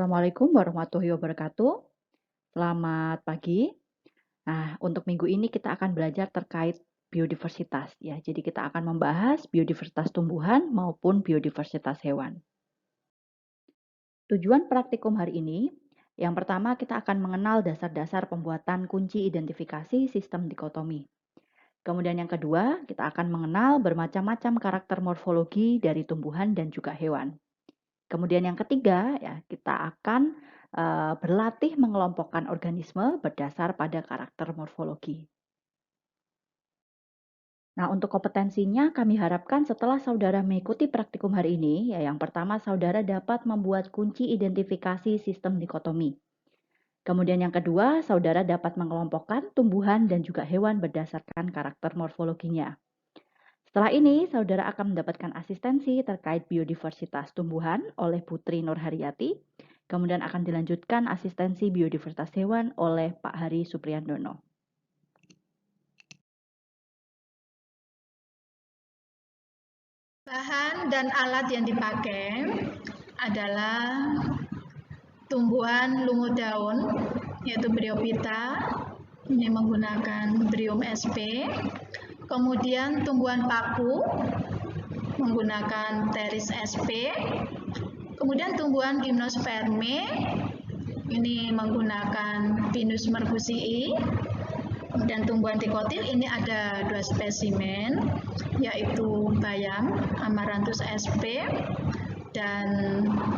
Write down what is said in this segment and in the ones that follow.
Assalamualaikum warahmatullahi wabarakatuh. Selamat pagi. Nah, untuk minggu ini kita akan belajar terkait biodiversitas ya. Jadi kita akan membahas biodiversitas tumbuhan maupun biodiversitas hewan. Tujuan praktikum hari ini, yang pertama kita akan mengenal dasar-dasar pembuatan kunci identifikasi sistem dikotomi. Kemudian yang kedua, kita akan mengenal bermacam-macam karakter morfologi dari tumbuhan dan juga hewan. Kemudian yang ketiga, ya, kita akan berlatih mengelompokkan organisme berdasar pada karakter morfologi. Nah, untuk kompetensinya kami harapkan setelah saudara mengikuti praktikum hari ini, ya, yang pertama saudara dapat membuat kunci identifikasi sistem dikotomi. Kemudian yang kedua, saudara dapat mengelompokkan tumbuhan dan juga hewan berdasarkan karakter morfologinya. Setelah ini, saudara akan mendapatkan asistensi terkait biodiversitas tumbuhan oleh Putri Nurharyati. Kemudian akan dilanjutkan asistensi biodiversitas hewan oleh Pak Hari Supriyandono. Bahan dan alat yang dipakai adalah tumbuhan lungu daun, yaitu Bryophyta. Ini menggunakan Bryum sp. Kemudian tumbuhan paku menggunakan Pteris sp. Kemudian tumbuhan Gymnospermae ini menggunakan Pinus mergusii. Kemudian tumbuhan dikotil ini ada 2 spesimen, yaitu bayam Amaranthus sp dan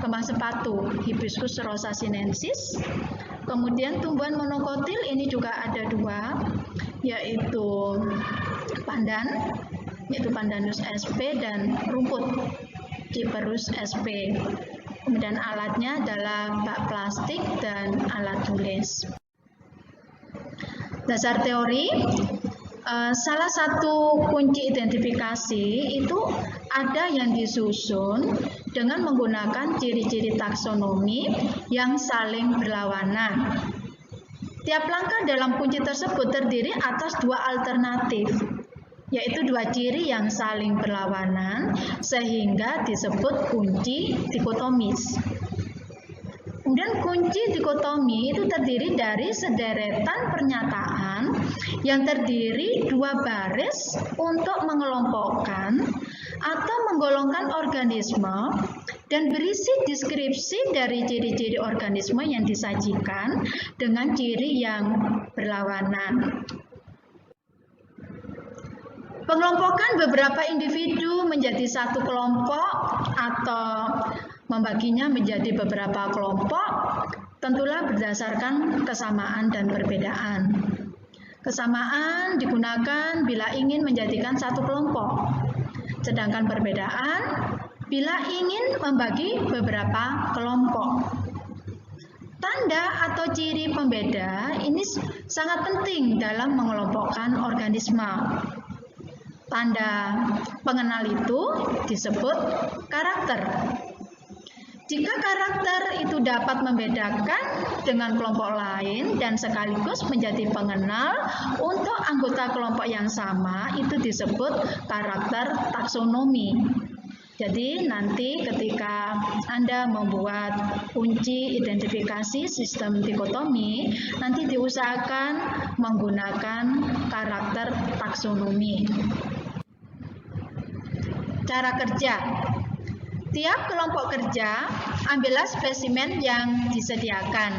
kembang sepatu Hibiscus rosa sinensis. Kemudian tumbuhan monokotil ini juga ada 2, yaitu pandan, yaitu Pandanus sp dan rumput Cyperus sp. Kemudian alatnya adalah bak plastik dan alat tulis. Dasar teori, salah satu kunci identifikasi itu ada yang disusun dengan menggunakan ciri-ciri taksonomi yang saling berlawanan. Tiap langkah dalam kunci tersebut terdiri atas 2 alternatif, yaitu 2 ciri yang saling berlawanan sehingga disebut kunci dikotomis. Kemudian kunci dikotomi itu terdiri dari sederetan pernyataan yang terdiri 2 baris untuk mengelompokkan atau menggolongkan organisme dan berisi deskripsi dari ciri-ciri organisme yang disajikan dengan ciri yang berlawanan. Pengelompokan beberapa individu menjadi satu kelompok atau membaginya menjadi beberapa kelompok tentulah berdasarkan kesamaan dan perbedaan. Kesamaan digunakan bila ingin menjadikan satu kelompok, sedangkan perbedaan bila ingin membagi beberapa kelompok. Tanda atau ciri pembeda ini sangat penting dalam mengelompokkan organisme. Tanda pengenal itu disebut karakter. Jika karakter itu dapat membedakan dengan kelompok lain dan sekaligus menjadi pengenal untuk anggota kelompok yang sama, itu disebut karakter taksonomi. Jadi nanti ketika Anda membuat kunci identifikasi sistem dikotomi, nanti diusahakan menggunakan karakter taksonomi. Cara kerja. Tiap kelompok kerja, ambillah spesimen yang disediakan.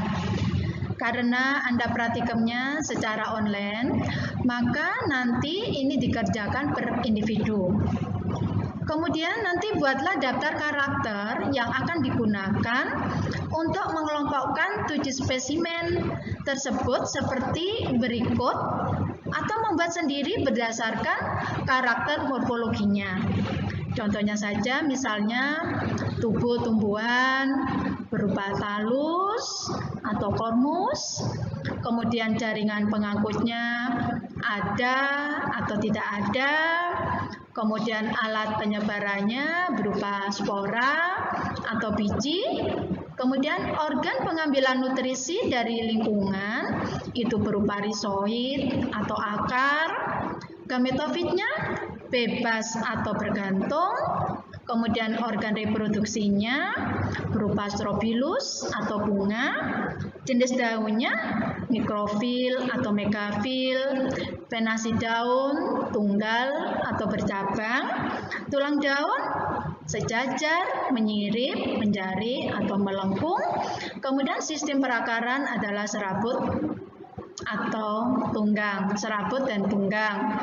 Karena Anda praktikumnya secara online, maka nanti ini dikerjakan per individu. Kemudian nanti buatlah daftar karakter yang akan digunakan untuk mengelompokkan 7 spesimen tersebut seperti berikut atau membuat sendiri berdasarkan karakter morfologinya. Contohnya saja misalnya tubuh tumbuhan berupa talus atau kormus, kemudian jaringan pengangkutnya ada atau tidak ada, kemudian alat penyebarannya berupa spora atau biji, kemudian organ pengambilan nutrisi dari lingkungan itu berupa rizoid atau akar, gametofitnya bebas atau bergantung, Kemudian organ reproduksinya berupa strobilus atau bunga, jenis daunnya mikrofil atau megafil, venasi daun, tunggal atau bercabang, tulang daun sejajar, menyirip, menjari atau melengkung. Kemudian sistem perakaran adalah serabut atau tunggang, serabut dan tunggang.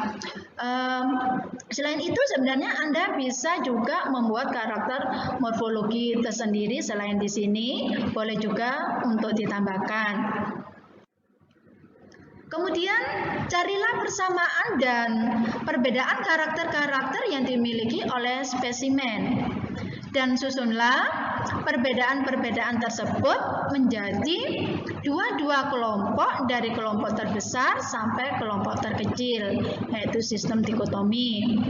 Selain itu sebenarnya Anda bisa juga membuat karakter morfologi tersendiri selain di sini, boleh juga untuk ditambahkan. Kemudian carilah persamaan dan perbedaan karakter-karakter yang dimiliki oleh spesimen. Dan susunlah perbedaan-perbedaan tersebut menjadi dua kelompok dari kelompok terbesar sampai kelompok terkecil, yaitu sistem dikotomi.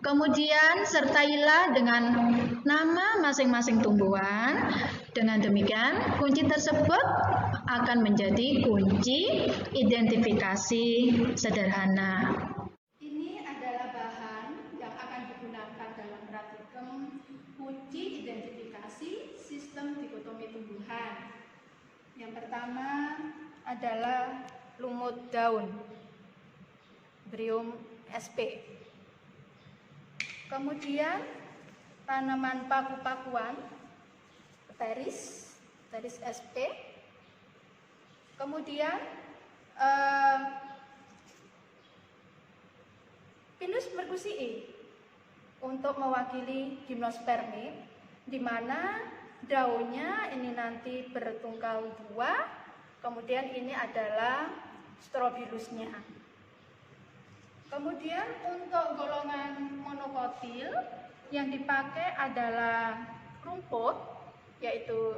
Kemudian sertailah dengan nama masing-masing tumbuhan. Dengan demikian, kunci tersebut akan menjadi kunci identifikasi sederhana. Ini adalah bahan yang akan digunakan dalam praktikum kunci identifikasi sistem dikotomi tumbuhan. Yang pertama adalah lumut daun, Bryum sp. Kemudian tanaman paku-pakuan, Pteris sp. Kemudian Pinus mercusii untuk mewakili gimnosperme, di mana daunnya ini nanti bertunggal dua, kemudian ini adalah strobilusnya. Kemudian untuk golongan monokotil yang dipakai adalah rumput, yaitu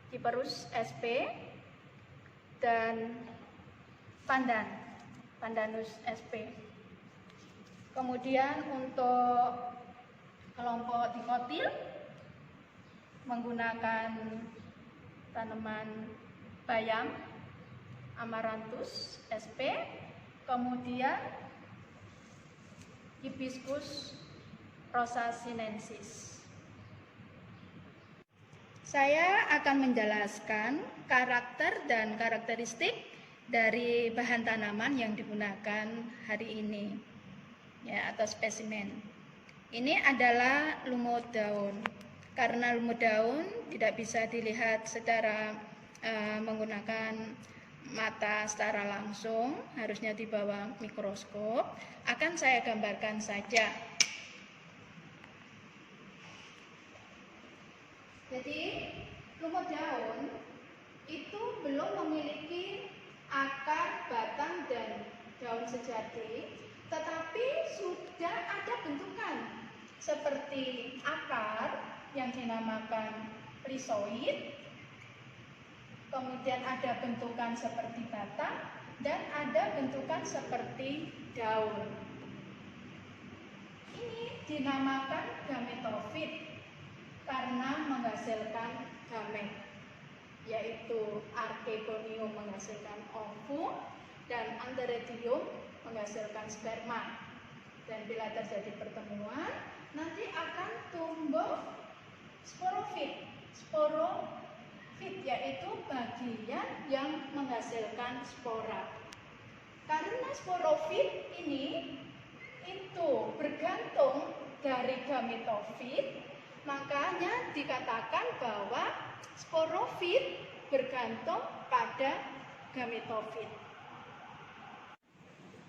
Cyperus sp dan Pandanus sp. Kemudian untuk kelompok dikotil menggunakan tanaman bayam, Amaranthus sp, kemudian Hibiscus rosasinensis. Saya akan menjelaskan karakter dan karakteristik dari bahan tanaman yang digunakan hari ini, ya, atau spesimen. Ini adalah lumut daun. Karena lumut daun tidak bisa dilihat secara menggunakan mata secara langsung, harusnya di bawah mikroskop. Akan saya gambarkan saja. Jadi lumut daun itu belum memiliki akar, batang, dan daun sejati, tetapi sudah ada bentukan seperti akar yang dinamakan rizoid, kemudian ada bentukan seperti batang, dan ada bentukan seperti daun. Ini dinamakan gametofit karena menghasilkan gamet, yaitu archegonium menghasilkan ovum dan antheridium menghasilkan sperma. Dan bila terjadi pertemuan, nanti akan tumbuh sporofit. Sporofit yaitu bagian yang menghasilkan spora. Karena sporofit ini itu bergantung dari gametofit, makanya dikatakan bahwa sporofit bergantung pada gametofit.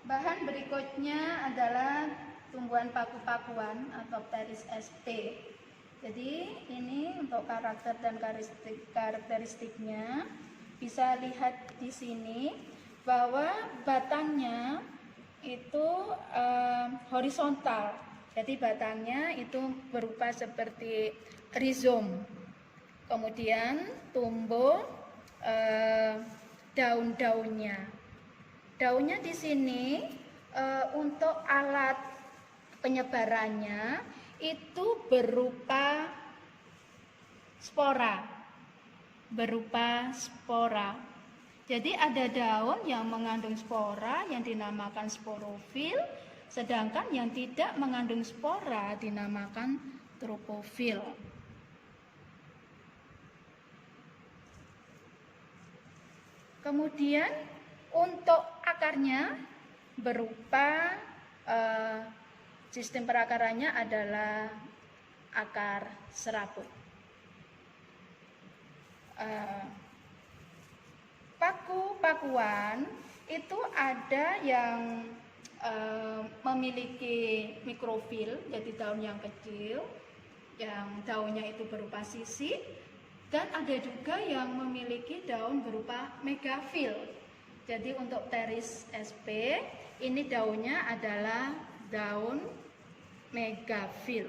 Bahan berikutnya adalah tumbuhan paku-pakuan atau Pteris sp. Jadi ini untuk karakter dan karakteristiknya bisa lihat di sini bahwa batangnya itu horizontal. Jadi batangnya itu berupa seperti rizom. Kemudian tumbuh daun-daunnya. Daunnya di sini untuk alat penyebarannya itu berupa spora. Jadi ada daun yang mengandung spora yang dinamakan sporofil, sedangkan yang tidak mengandung spora dinamakan tropofil. Kemudian untuk akarnya berupa sistem perakarannya adalah akar serabut. Paku-pakuan itu ada yang memiliki mikrofil, jadi daun yang kecil, yang daunnya itu berupa sisik, dan ada juga yang memiliki daun berupa megafil. Jadi untuk Pteris sp, ini daunnya adalah daun megafil.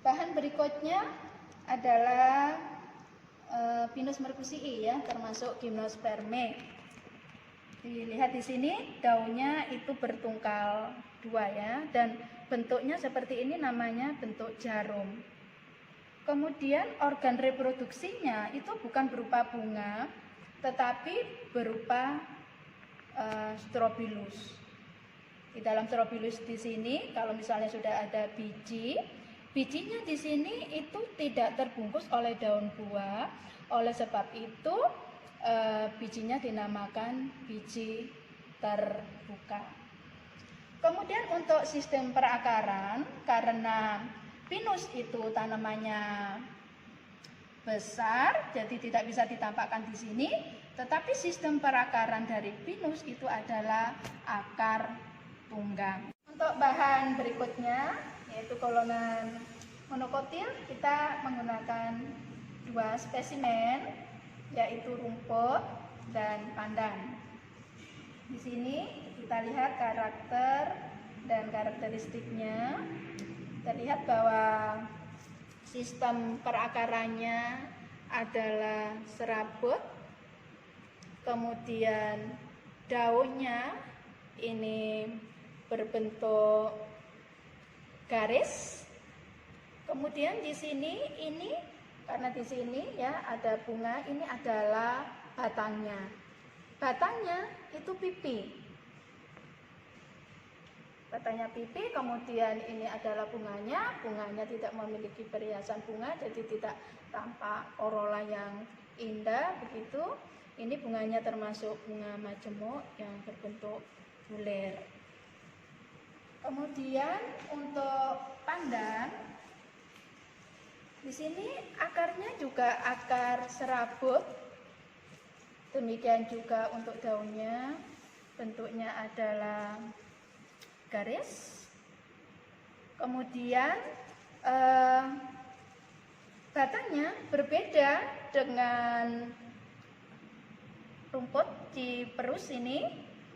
Bahan berikutnya adalah Pinus merkusii ya, termasuk Gymnospermae. Dilihat di sini daunnya itu bertungkal dua ya, dan bentuknya seperti ini, namanya bentuk jarum. Kemudian organ reproduksinya itu bukan berupa bunga, tetapi berupa strobilus. Di dalam strobilus di sini, kalau misalnya sudah ada bijinya di sini itu tidak terbungkus oleh daun buah. Oleh sebab itu bijinya dinamakan biji terbuka. Kemudian untuk sistem perakaran, karena pinus itu tanamannya besar, jadi tidak bisa ditampakkan di sini, tetapi sistem perakaran dari pinus itu adalah akar tunggang. Untuk bahan berikutnya, yaitu golongan monokotil, kita menggunakan dua spesimen, yaitu rumput dan pandan. Di sini kita lihat karakter dan karakteristiknya. Terlihat bahwa sistem perakarannya adalah serabut, kemudian daunnya ini berbentuk garis. Kemudian di sini ini, karena di sini ya ada bunga, ini adalah batangnya. Batangnya itu pipi. Batangnya pipi, kemudian ini adalah bunganya. Bunganya tidak memiliki perhiasan bunga, jadi tidak tampak corolla yang indah begitu. Ini bunganya termasuk bunga majemuk yang berbentuk bulir. Kemudian untuk pandan, di sini akarnya juga akar serabut. Demikian juga untuk daunnya, bentuknya adalah garis. Kemudian batangnya berbeda dengan rumput di perus ini.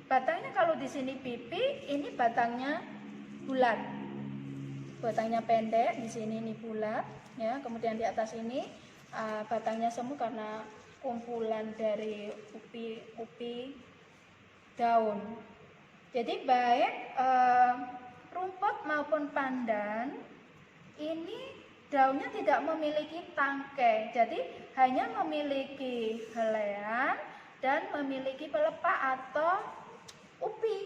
Batangnya kalau di sini pipi, ini batangnya bulat. Batangnya pendek, di sini ini bulat ya. Kemudian di atas ini batangnya semu karena kumpulan dari upi daun. Jadi baik rumput maupun pandan ini daunnya tidak memiliki tangkai, jadi hanya memiliki helaian dan memiliki pelepah atau upi.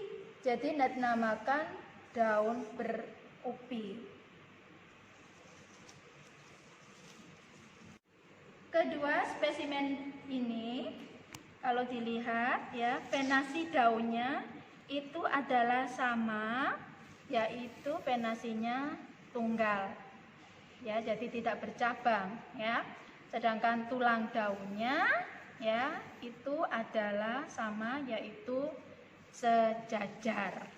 Jadi dinamakan daun berupi. Kedua spesimen ini kalau dilihat ya, venasi daunnya itu adalah sama, yaitu venasinya tunggal. Ya, jadi tidak bercabang ya. Sedangkan tulang daunnya ya itu adalah sama, yaitu sejajar.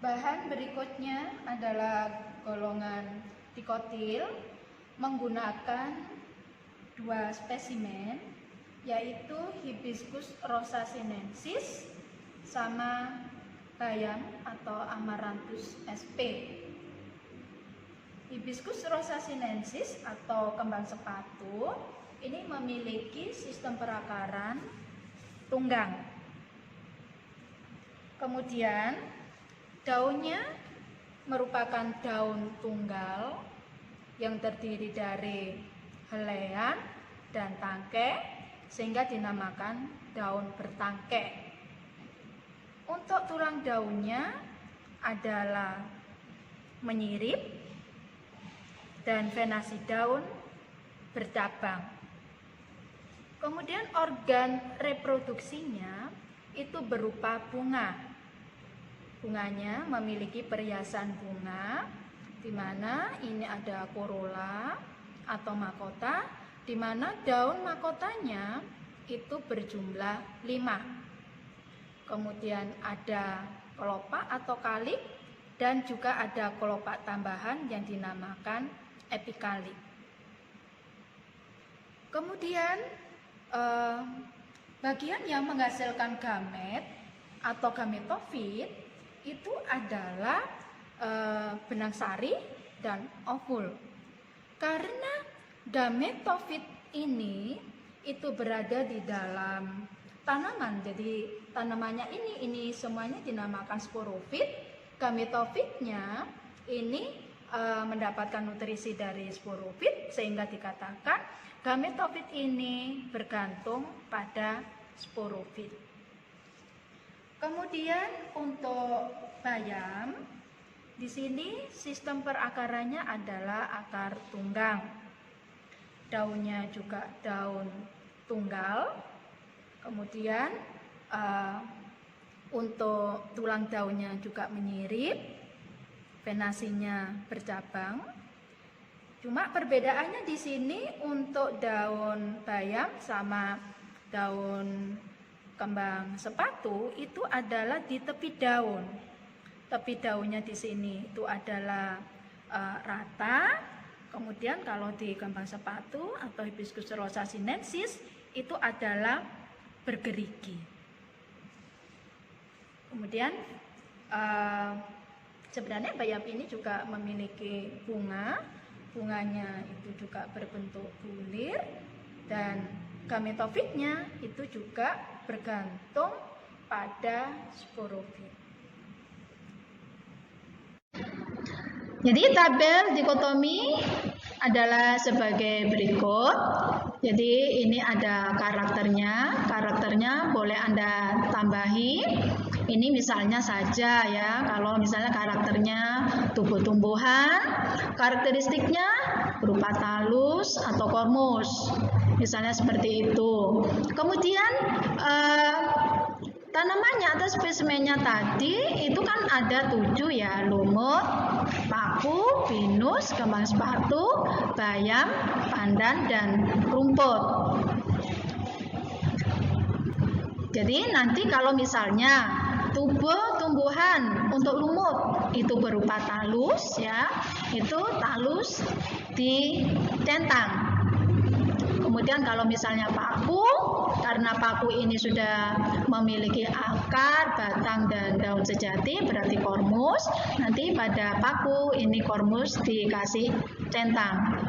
Bahan berikutnya adalah golongan dikotil menggunakan dua spesimen, yaitu Hibiscus rosa sinensis sama bayam atau Amaranthus sp. Hibiscus rosa sinensis atau kembang sepatu ini memiliki sistem perakaran tunggang. Kemudian daunnya merupakan daun tunggal yang terdiri dari helaian dan tangkai, sehingga dinamakan daun bertangkai. Untuk untuk tulang daunnya adalah menyirip dan venasi daun bercabang. Kemudian organ reproduksinya itu berupa bunga. Bunganya memiliki perhiasan bunga, di mana ini ada corolla atau mahkota, di mana daun mahkotanya itu berjumlah 5. Kemudian ada kelopak atau kalik, dan juga ada kelopak tambahan yang dinamakan epikalik. Kemudian bagian yang menghasilkan gamet atau gametofit itu adalah benang sari dan ovul. Karena gametofit ini itu berada di dalam tanaman, jadi tanamannya ini semuanya dinamakan sporofit. Gametofitnya ini mendapatkan nutrisi dari sporofit, sehingga dikatakan gametofit ini bergantung pada sporofit. Kemudian untuk bayam, di sini sistem perakarannya adalah akar tunggang. Daunnya juga daun tunggal. Kemudian untuk tulang daunnya juga menyirip, venasinya bercabang. Cuma perbedaannya di sini untuk daun bayam sama daun kembang sepatu itu adalah di tepi daun. Tepi daunnya di sini itu adalah rata. Kemudian kalau di kembang sepatu atau Hibiscus rosa sinensis itu adalah bergerigi. Kemudian sebenarnya bayam ini juga memiliki bunga. Bunganya itu juga berbentuk bulir, dan gametofitnya itu juga bergantung pada sporofit. Jadi tabel dikotomi adalah sebagai berikut. Jadi ini ada karakternya boleh Anda tambahi. Ini misalnya saja ya, kalau misalnya karakternya tumbuh-tumbuhan, karakteristiknya berupa talus atau kormus, misalnya seperti itu. Kemudian tanamannya atau spesimennya tadi itu kan ada 7 ya, lumut, paku, pinus, kembang sepatu, bayam, pandan, dan rumput. Jadi nanti kalau misalnya tumbuhan untuk lumut itu berupa talus ya, itu talus dicentang. Kemudian kalau misalnya paku, karena paku ini sudah memiliki akar, batang, dan daun sejati, berarti kormus. Nanti pada paku ini kormus dikasih centang.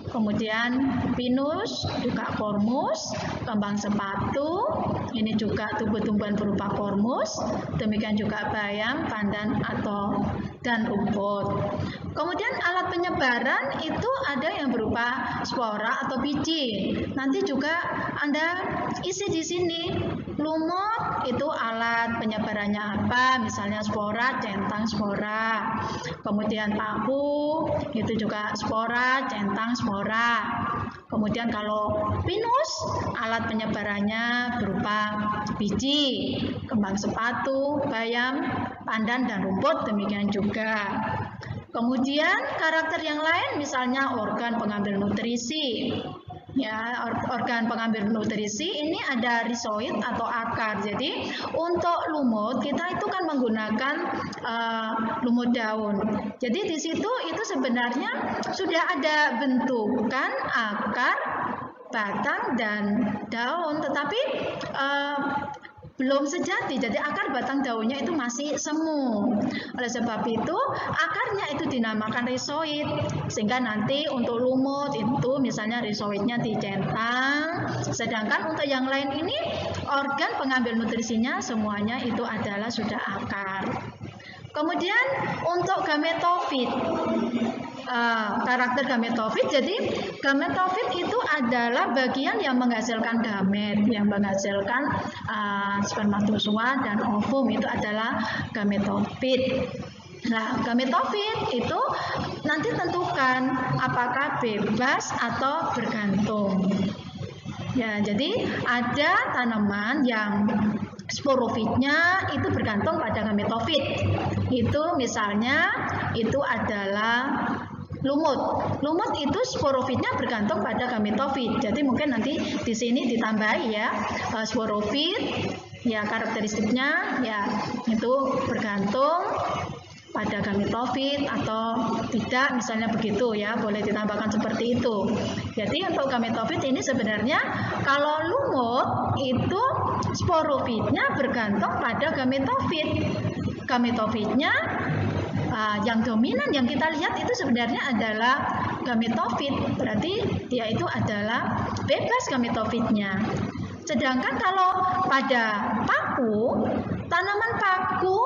Kemudian pinus juga kormus, kembang sepatu ini juga tumbuh-tumbuhan berupa kormus, demikian juga bayam, pandan dan rumput. Kemudian alat penyebaran itu ada yang berupa spora atau biji. Nanti juga Anda isi di sini. Lumut itu alat penyebarannya apa? Misalnya spora, centang spora. Kemudian paku itu juga spora, centang spora. Kemudian kalau pinus, alat penyebarannya berupa biji, kembang sepatu, bayam, pandan, dan rumput, demikian juga. Kemudian karakter yang lain misalnya organ pengambil nutrisi. Ya, organ pengambil nutrisi ini ada rizoid atau akar. Jadi untuk lumut kita itu kan menggunakan lumut daun. Jadi di situ itu sebenarnya sudah ada bentukan akar, batang, dan daun, tetapi belum sejati, jadi akar, batang, daunnya itu masih semu. Oleh sebab itu akarnya itu dinamakan rizoid, sehingga nanti untuk lumut itu misalnya rizoidnya dicentang, sedangkan untuk yang lain ini organ pengambil nutrisinya semuanya itu adalah sudah akar. Kemudian untuk gametofit, karakter gametofit. Jadi gametofit itu adalah bagian yang menghasilkan gamet, yang menghasilkan spermatozoa dan ovum, itu adalah gametofit. Nah, gametofit itu nanti tentukan apakah bebas atau bergantung. Ya, jadi ada tanaman yang sporofitnya itu bergantung pada gametofit. Itu misalnya itu adalah lumut. Lumut itu sporofitnya bergantung pada gametofit. Jadi mungkin nanti di sini ditambahi ya sporofit, ya karakteristiknya ya itu bergantung pada gametofit atau tidak, misalnya begitu ya, boleh ditambahkan seperti itu. Jadi untuk gametofit ini sebenarnya kalau lumut itu sporofitnya bergantung pada gametofit. Gametofitnya yang dominan yang kita lihat itu sebenarnya adalah gametofit, berarti dia itu adalah bebas gametofitnya. Sedangkan kalau pada paku, tanaman paku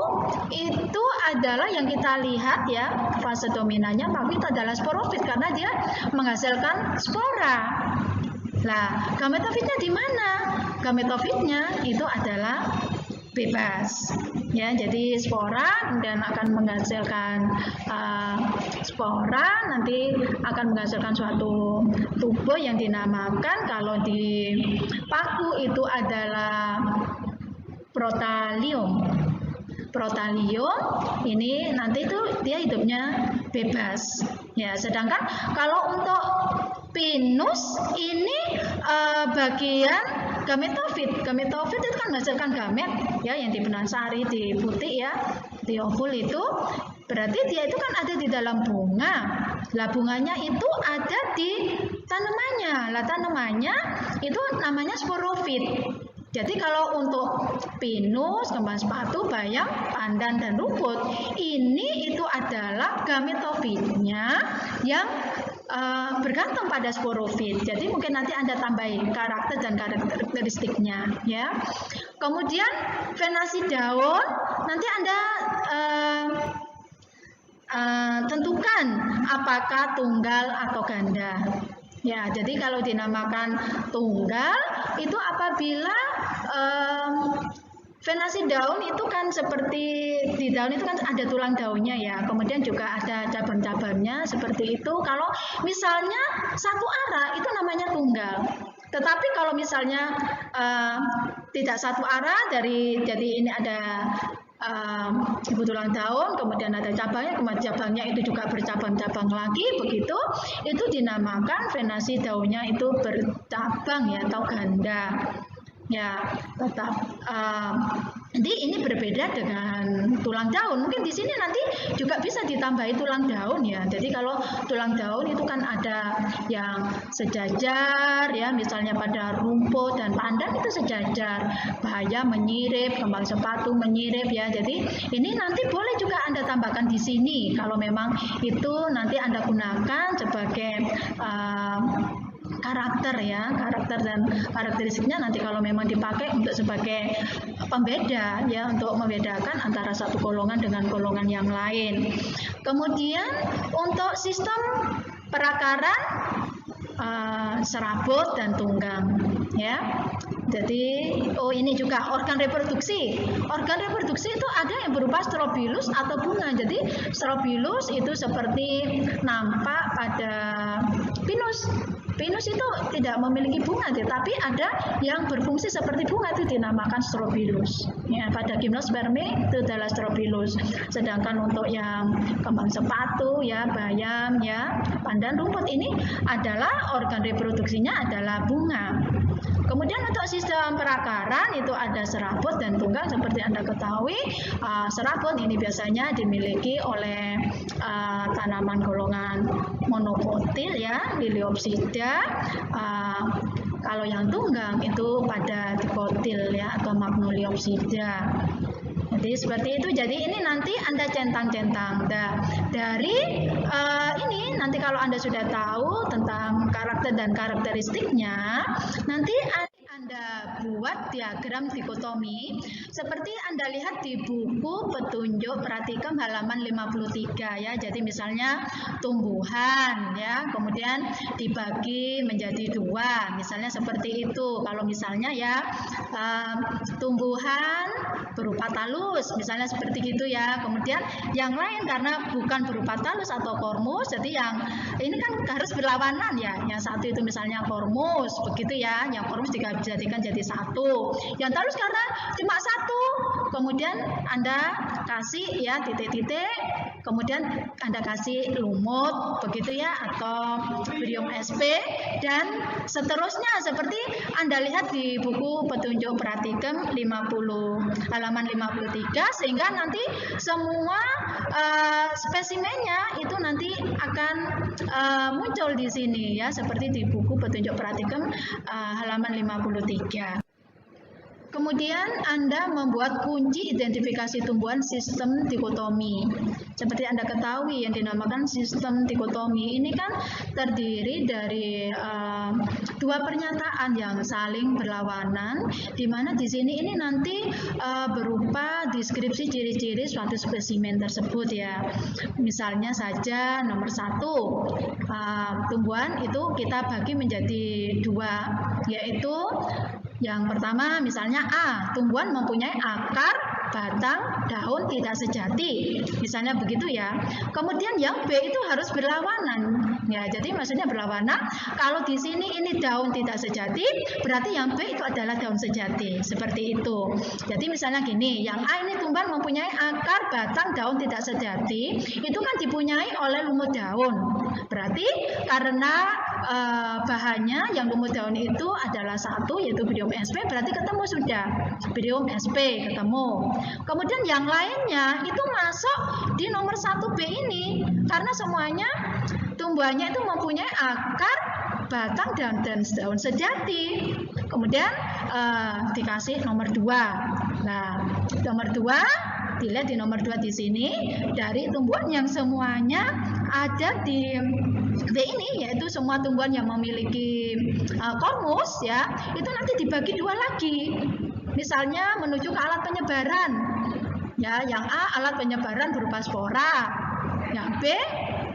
itu adalah yang kita lihat ya, fase dominannya paku itu adalah sporofit karena dia menghasilkan spora. Nah, gametofitnya di mana? Gametofitnya itu adalah bebas. Ya, jadi spora kemudian akan menghasilkan spora, nanti akan menghasilkan suatu tubuh yang dinamakan kalau di paku itu adalah protalium. Protalium ini nanti itu dia hidupnya bebas. Ya, sedangkan kalau untuk pinus ini bagian gametofit. Gametofit itu kan menghasilkan gamet ya yang di benang sari, di putih ya, di ovul itu. Berarti dia itu kan ada di dalam bunga. Lah bunganya itu ada di tanamannya. Lah tanamannya itu namanya sporofit. Jadi kalau untuk pinus, kembang sepatu, bayam, pandan, dan rumput, ini itu adalah gametofitnya yang bergantung pada sporofit. Jadi mungkin nanti Anda tambahin karakter dan karakteristiknya ya. Kemudian venasi daun, nanti Anda tentukan apakah tunggal atau ganda. Ya, jadi kalau dinamakan tunggal itu apabila venasi daun itu kan seperti di daun itu kan ada tulang daunnya ya, kemudian juga ada cabang-cabangnya seperti itu. Kalau misalnya satu arah itu namanya tunggal. Tetapi kalau misalnya tidak satu arah jadi ini ada ibu tulang daun, kemudian ada cabangnya, kemudian cabangnya itu juga bercabang-cabang lagi, begitu itu dinamakan venasi daunnya itu bercabang ya atau ganda. Ya, tetap. Jadi ini berbeda dengan tulang daun. Mungkin di sini nanti juga bisa ditambahi tulang daun ya. Jadi kalau tulang daun itu kan ada yang sejajar ya, misalnya pada rumput dan pandan itu sejajar. Bayam menyirip, kembang sepatu menyirip ya. Jadi ini nanti boleh juga Anda tambahkan di sini kalau memang itu nanti Anda gunakan sebagai karakter ya, karakter dan karakteristiknya nanti kalau memang dipakai untuk sebagai pembeda ya, untuk membedakan antara satu golongan dengan golongan yang lain. Kemudian untuk sistem perakaran serabut dan tunggang ya. Jadi ini juga organ reproduksi. Organ reproduksi itu ada yang berupa strobilus atau bunga. Jadi strobilus itu seperti nampak pada pinus. Pinus itu tidak memiliki bunga, tetapi ada yang berfungsi seperti bunga, itu dinamakan strobilus. Ya, pada gimnosperme itu adalah strobilus. Sedangkan untuk yang kembang sepatu, ya, bayam, ya, pandan, rumput ini adalah organ reproduksinya adalah bunga. Kemudian untuk sistem perakaran itu ada serabut dan tunggang seperti Anda ketahui. Serabut ini biasanya dimiliki oleh tanaman golongan monokotil ya, Liliopsida. Kalau yang tunggang itu pada dikotil ya atau Magnoliopsida. Jadi seperti itu. Jadi ini nanti Anda centang-centang. Dari ini nanti kalau Anda sudah tahu tentang karakter dan karakteristiknya, nanti Anda Anda buat diagram dikotomi seperti Anda lihat di buku petunjuk praktikum halaman 53 ya. Jadi misalnya tumbuhan ya, kemudian dibagi menjadi dua. Misalnya seperti itu. Kalau misalnya ya tumbuhan berupa talus, misalnya seperti gitu ya. Kemudian yang lain karena bukan berupa talus atau kormus, jadi yang ini kan harus berlawanan ya. Yang satu itu misalnya kormus, begitu ya. Yang kormus dijadikan jadi satu. Yang talus karena cuma satu. Kemudian Anda kasih ya titik-titik, kemudian Anda kasih lumut, begitu ya, atau berium SP dan seterusnya seperti Anda lihat di buku petunjuk praktikum 50 halaman 53, sehingga nanti semua spesimennya itu nanti akan muncul di sini ya, seperti di buku petunjuk praktikum halaman 53. Kemudian Anda membuat kunci identifikasi tumbuhan sistem dikotomi. Seperti Anda ketahui yang dinamakan sistem dikotomi ini kan terdiri dari dua pernyataan yang saling berlawanan, di mana di sini ini nanti berupa deskripsi ciri-ciri suatu spesimen tersebut ya. Misalnya saja nomor 1, tumbuhan itu kita bagi menjadi dua, yaitu yang pertama misalnya A, tumbuhan mempunyai akar, batang, daun tidak sejati. Misalnya begitu ya. Kemudian yang B itu harus berlawanan. Ya, jadi maksudnya berlawanan. Kalau di sini ini daun tidak sejati, berarti yang B itu adalah daun sejati. Seperti itu. Jadi misalnya gini, yang A ini tumbuhan mempunyai akar, batang, daun tidak sejati, itu kan dipunyai oleh lumut daun. Berarti karena bahannya yang lumut daun itu adalah satu, yaitu berium SP, berarti ketemu sudah berium SP ketemu. Kemudian yang lainnya itu masuk di nomor 1B ini karena semuanya tumbuhannya itu mempunyai akar, batang, dan daun sejati. Kemudian dikasih nomor 2. Nah, nomor 2 dilihat di nomor 2 di sini, dari tumbuhan yang semuanya ada di B ini, yaitu semua tumbuhan yang memiliki kormus ya, itu nanti dibagi dua lagi. Misalnya menuju ke alat penyebaran. Ya, yang A alat penyebaran berupa spora. Yang B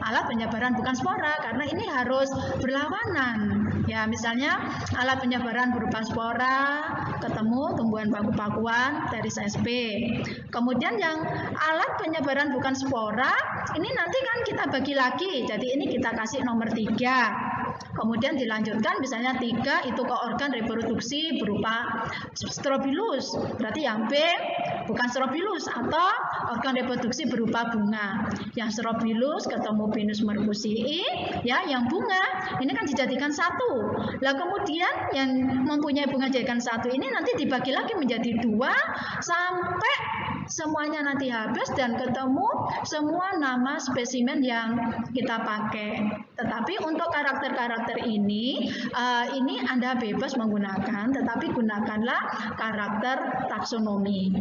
alat penyebaran bukan spora, karena ini harus berlawanan. Ya, misalnya alat penyebaran berupa spora ketemu tumbuhan paku-pakuan dari SP. Kemudian yang alat penyebaran bukan spora, ini nanti kan kita bagi lagi. Jadi ini kita kasih nomor 3. Kemudian dilanjutkan misalnya 3 itu ke organ reproduksi berupa strobilus. Berarti yang B bukan strobilus atau organ reproduksi berupa bunga. Yang strobilus ketemu Pinus mercusii, ya, yang bunga ini kan dijadikan satu. Lah kemudian yang mempunyai bunga jadikan satu ini nanti dibagi lagi menjadi 2 sampai semuanya nanti habis dan ketemu semua nama spesimen yang kita pakai. Tetapi untuk karakter-karakter ini Anda bebas menggunakan, tetapi gunakanlah karakter taksonomi.